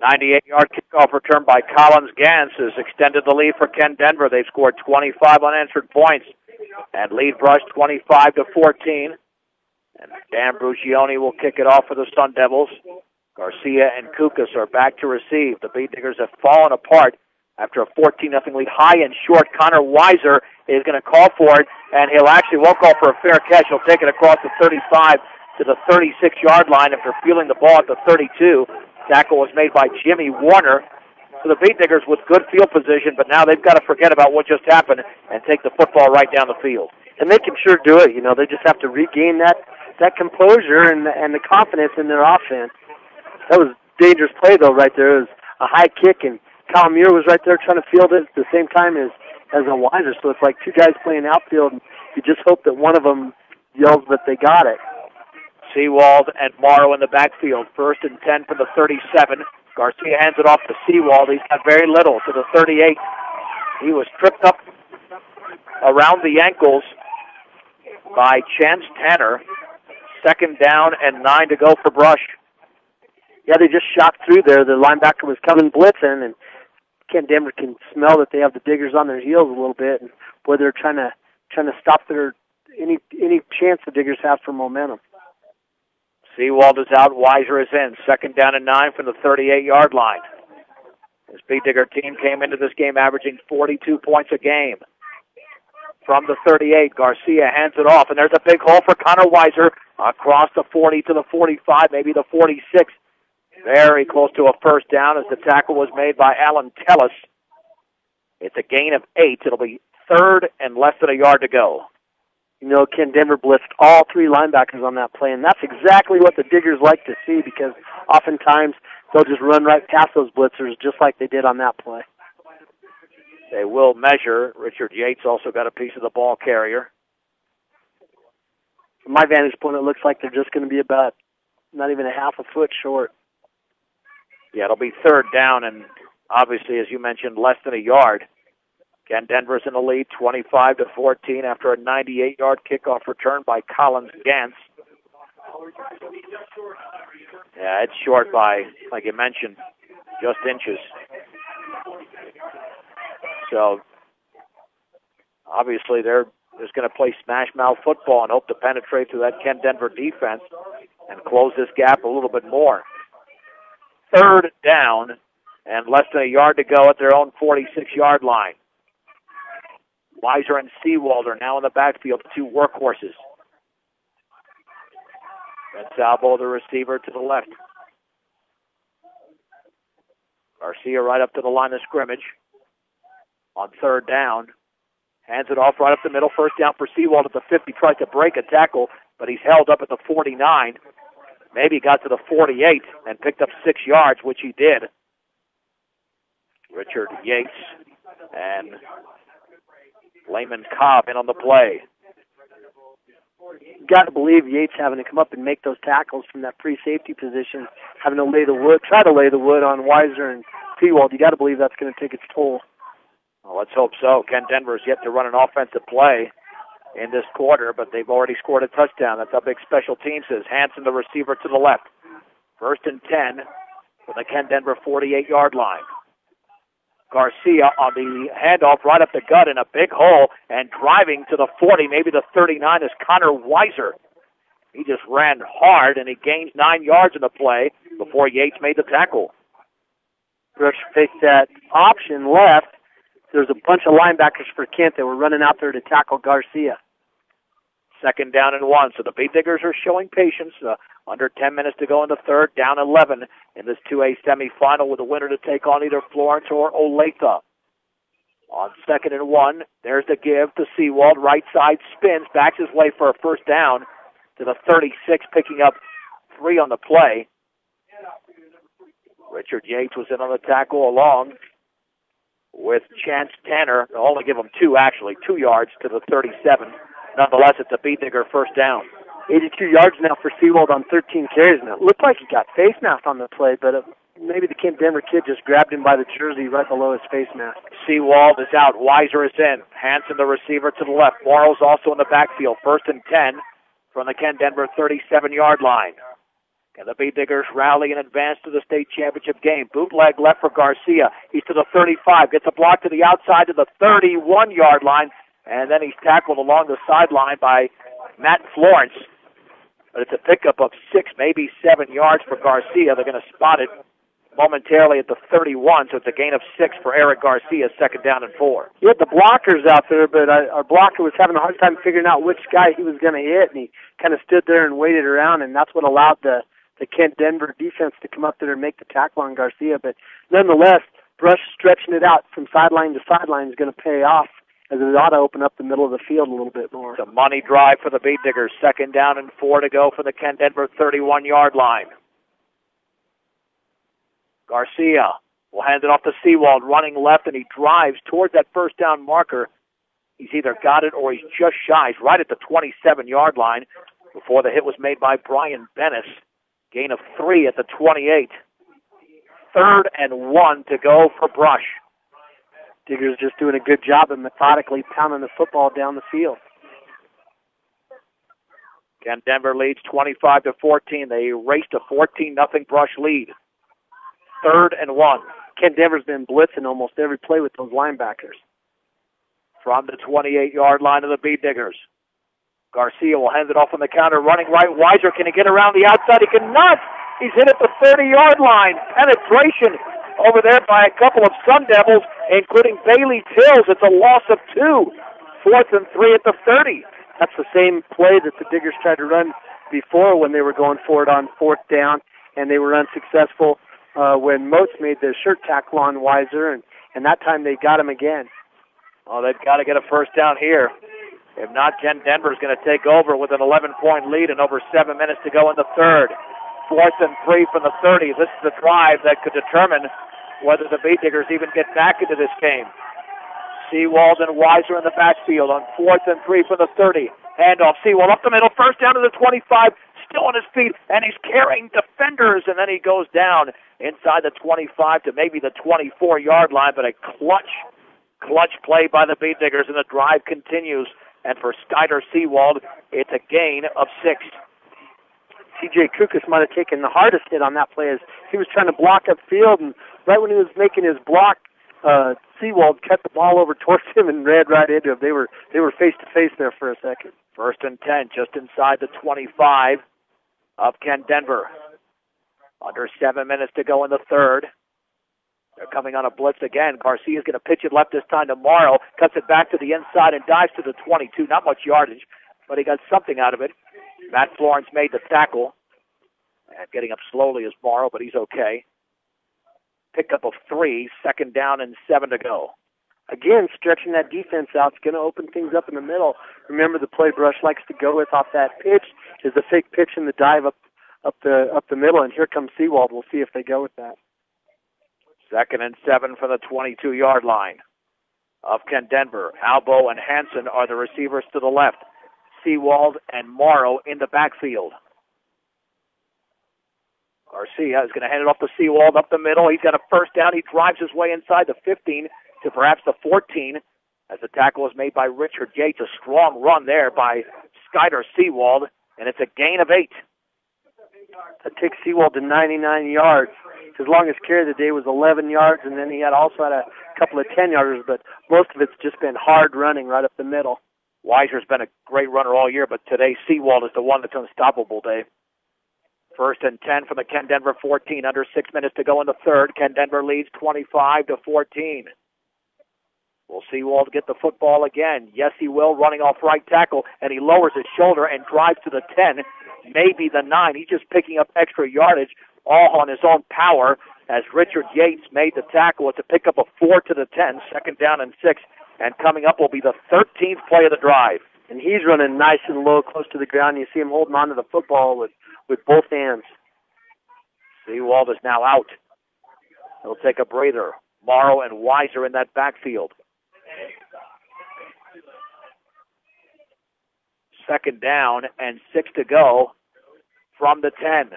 98-yard kickoff return by Collins Gans has extended the lead for Ken Denver. They've scored 25 unanswered points and lead Brush 25-14. And Dan Brugioni will kick it off for the Sun Devils. Garcia and Kukas are back to receive. The Beat Diggers have fallen apart after a 14-0 lead. High and short, Connor Weiser is going to call for it, and won't call for a fair catch. He'll take it across the 35 to the 36-yard line after feeling the ball at the 32. Tackle was made by Jimmy Warner. So the Beat Diggers with good field position, but now they've got to forget about what just happened and take the football right down the field. And they can sure do it. They just have to regain that composure and the confidence in their offense. That was a dangerous play, though, right there. It was a high kick, and Kyle Muir was right there trying to field it at the same time as a Weiser. So it's like two guys playing outfield, and you just hope that one of them yells that they got it. Seawald and Morrow in the backfield. 1st and 10 for the 37. Garcia hands it off to Seawald. He's got very little to the 38. He was tripped up around the ankles by Chance Tanner. 2nd down and 9 to go for Brush. Yeah, they just shot through there. The linebacker was coming blitzing, and Ken Denver can smell that they have the Diggers on their heels a little bit, and boy, they're trying to stop any chance the Diggers have for momentum. Seawald is out. Weiser is in. 2nd down and 9 from the 38-yard line. This Beat Digger team came into this game averaging 42 points a game. From the 38, Garcia hands it off, and there's a big hole for Connor Weiser across the 40 to the 45, maybe the 46. Very close to a 1st down as the tackle was made by Alan Tellis. It's a gain of 8. It'll be 3rd and less than a yard to go. Ken Denver blitzed all 3 linebackers on that play, and that's exactly what the Diggers like to see because oftentimes they'll just run right past those blitzers just like they did on that play. They will measure. Richard Yates also got a piece of the ball carrier. From my vantage point, it looks like they're just going to be about not even a half a foot short. Yeah, it'll be 3rd down, and obviously, as you mentioned, less than a yard. Ken Denver's in the lead, 25-14 after a 98-yard kickoff return by Collins Gans. Yeah, it's short by, like you mentioned, just inches. So, obviously, they're just going to play smash mouth football and hope to penetrate through that Ken Denver defense and close this gap a little bit more. 3rd down and less than a yard to go at their own 46-yard line. Weiser and Seawald are now in the backfield, 2 workhorses. Gonsalvo, the receiver, to the left. Garcia right up to the line of scrimmage. On 3rd down, hands it off right up the middle. 1st down for Seawald at the 50. Tries to break a tackle, but he's held up at the 49. Maybe got to the 48 and picked up 6 yards, which he did. Richard Yates and Layman Cobb in on the play. You got to believe Yates having to come up and make those tackles from that pre-safety position, having to try to lay the wood on Weiser and Seawald. You got to believe that's going to take its toll. Well, let's hope so. Ken Denver is yet to run an offensive play in this quarter, but they've already scored a touchdown. That's how big special teams is. Hanson, the receiver, to the left. 1st and 10 from the Ken Denver 48-yard line. Garcia on the handoff right up the gut in a big hole, and driving to the 40, maybe the 39, is Connor Weiser. He just ran hard, and he gained 9 yards in the play before Yates made the tackle. Brush faked that option left. There's a bunch of linebackers for Kent that were running out there to tackle Garcia. 2nd down and 1. So the Beat Diggers are showing patience. Under 10 minutes to go in the 3rd, down 11 in this 2A semifinal with a winner to take on either Florence or Olathe. On 2nd and 1, there's the give to Seawald. Right side spins, backs his way for a 1st down to the 36, picking up 3 on the play. Richard Yates was in on the tackle along with Chance Tanner. They'll only give him 2, actually, 2 yards to the 37. Nonetheless, it's a Beat Digger 1st down. 82 yards now for Seawald on 13 carries. Now, it looked like he got face mask on the play, but maybe the Ken Denver kid just grabbed him by the jersey right below his face mask. Seawald is out. Weiser is in. Hanson, the receiver, to the left. Morrow's also in the backfield. 1st and 10 from the Ken Denver 37-yard line. And the Bay Diggers rally and advance to the state championship game. Bootleg left for Garcia. He's to the 35. Gets a block to the outside to the 31-yard line. And then he's tackled along the sideline by Matt Florence. But it's a pickup of 6, maybe 7 yards for Garcia. They're going to spot it momentarily at the 31, so it's a gain of 6 for Eric Garcia, 2nd down and 4. He had the blockers out there, but our blocker was having a hard time figuring out which guy he was going to hit, and he kind of stood there and waited around, and that's what allowed the Kent Denver defense to come up there and make the tackle on Garcia. But nonetheless, Brush stretching it out from sideline to sideline is going to pay off, as it ought to open up the middle of the field a little bit more. It's a money drive for the Beat Diggers. 2nd down and 4 to go for the Kent Denver 31-yard line. Garcia will hand it off to Seawald, running left, and he drives towards that first down marker. He's either got it or he's just shy. He's right at the 27-yard line before the hit was made by Brian Bennis. Gain of 3 at the 28. 3rd and 1 to go for Brush. Diggers just doing a good job of methodically pounding the football down the field. Kent Denver leads 25-14. They raced a 14-0 Brush lead. 3rd and 1. Kent Denver's been blitzing almost every play with those linebackers. From the 28-yard line of the Beat Diggers. Garcia will hand it off on the counter, running right. Weiser, can he get around the outside? He cannot. He's hit at the 30-yard line. Penetration over there by a couple of Sun Devils, including Bailey Tills. It's a loss of 2. 4th and 3 at the 30. That's the same play that the Diggers tried to run before when they were going for it on 4th down, and they were unsuccessful when Moats made the shirt tackle on Weiser, and that time they got him again. Oh, they've got to get a first down here. If not, Kent Denver's going to take over with an 11-point lead and over 7 minutes to go in the 3rd. 4th and 3 from the 30. This is the drive that could determine whether the Beat Diggers even get back into this game. Seawald and Weiser in the backfield on 4th and 3 from the 30. Handoff, Seawald up the middle, first down to the 25, still on his feet, and he's carrying defenders, and then he goes down inside the 25 to maybe the 24-yard line, but a clutch play by the Beat Diggers, and the drive continues. And for Skyler Seawald, it's a gain of 6. C.J. Kukas might have taken the hardest hit on that play as he was trying to block upfield, and right when he was making his block, Seawald cut the ball over towards him and ran right into him. They were face-to-face there for a second. 1st and 10, just inside the 25 of Kent Denver. Under 7 minutes to go in the 3rd. They're coming on a blitz again. Garcia's going to pitch it left this time to Morrow. Cuts it back to the inside and dives to the 22. Not much yardage, but he got something out of it. Matt Florence made the tackle. And getting up slowly is Morrow, but he's okay. Pickup of 3, 2nd down and 7 to go. Again, stretching that defense out is going to open things up in the middle. Remember, the play Brush likes to go with off that pitch is the fake pitch and the dive up the middle, and here comes Seawald. We'll see if they go with that. 2nd and 7 from the 22-yard line of Kent Denver. Albo and Hansen are the receivers to the left. Seawald and Morrow in the backfield. Garcia is going to hand it off to Seawald up the middle. He's got a first down. He drives his way inside the 15 to perhaps the 14 as the tackle is made by Richard Yates. A strong run there by Skyler Seawald, and it's a gain of 8. That takes Seawald to 99 yards. His longest carry of the day was 11 yards, and then he also had a couple of 10-yarders, but most of it's just been hard running right up the middle. Weiser's been a great runner all year, but today Seawald is the one that's unstoppable, Dave. 1st and 10 from the Kent Denver 14. Under 6 minutes to go in the 3rd. Kent Denver leads 25-14. Will Seawald get the football again? Yes, he will, running off right tackle, and he lowers his shoulder and drives to the 10, maybe the 9. He's just picking up extra yardage, all on his own power, as Richard Yates made the tackle. It's a pickup of 4 to the 10, 2nd down and 6, and coming up will be the 13th play of the drive. And he's running nice and low, close to the ground. You see him holding on to the football with both hands. Seawald is now out. He'll take a breather. Morrow and Weiser in that backfield. 2nd down and 6 to go from the 10.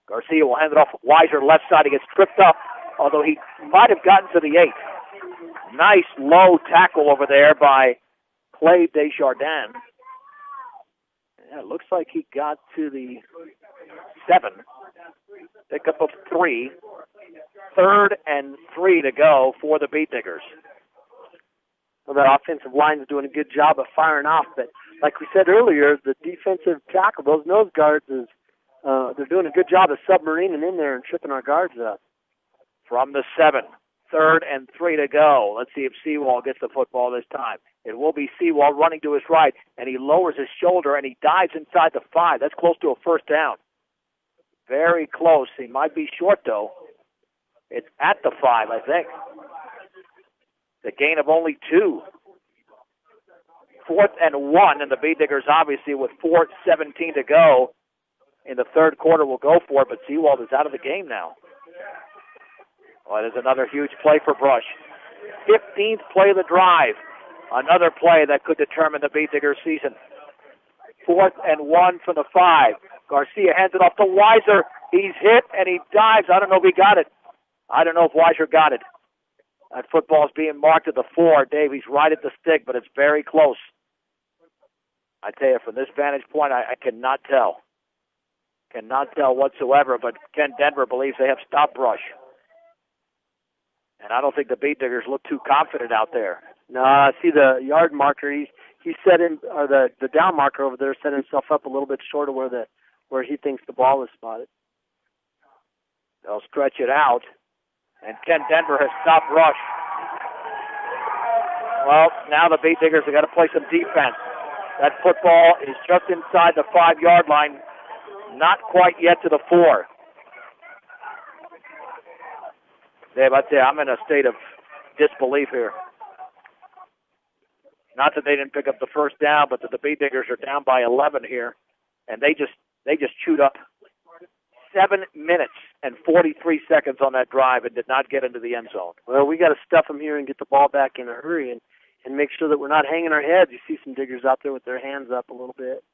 Garcia will hand it off. Weiser left side. He gets tripped up, although he might have gotten to the 8. Nice low tackle over there by Clay Desjardins. Yeah, it looks like he got to the 7. Pickup of 3. 3rd and 3 to go for the Beet Diggers. Well, that offensive line is doing a good job of firing off, but like we said earlier, the defensive tackle, those nose guards, they're doing a good job of submarining in there and tripping our guards up. From the 7, 3rd and 3 to go. Let's see if Seawald gets the football this time. It will be Seawald running to his right, and he lowers his shoulder, and he dives inside the 5. That's close to a first down. Very close. He might be short, though. It's at the 5, I think. The gain of only 2. 4th and 1, and the Beet Diggers, obviously, with 4:17 to go in the third quarter, will go for it, but Seawald is out of the game now. Well, there's another huge play for Brush. 15th play of the drive. Another play that could determine the Beet Diggers' season. 4th and 1 from the 5. Garcia hands it off to Weiser. He's hit, and he dives. I don't know if he got it. I don't know if Weiser got it. That football is being marked at the 4. Dave, he's right at the stick, but it's very close. I tell you, from this vantage point, I cannot tell. Cannot tell whatsoever, but Ken Denver believes they have stopped Brush. And I don't think the Beet Diggers look too confident out there. No, I see the yard marker. He set in, or the down marker over there set himself up a little bit short of where he thinks the ball is spotted. They'll stretch it out, and Ken Denver has stopped Brush. Well, now the Beet Diggers have got to play some defense. That football is just inside the 5-yard line, not quite yet to the 4. Dave, I tell you, I'm in a state of disbelief here. Not that they didn't pick up the first down, but that the Beet Diggers are down by 11 here, and they just chewed up 7 minutes and 43 seconds on that drive and did not get into the end zone. Well, we got to stuff them here and get the ball back in a hurry and make sure that we're not hanging our heads. You see some Diggers out there with their hands up a little bit.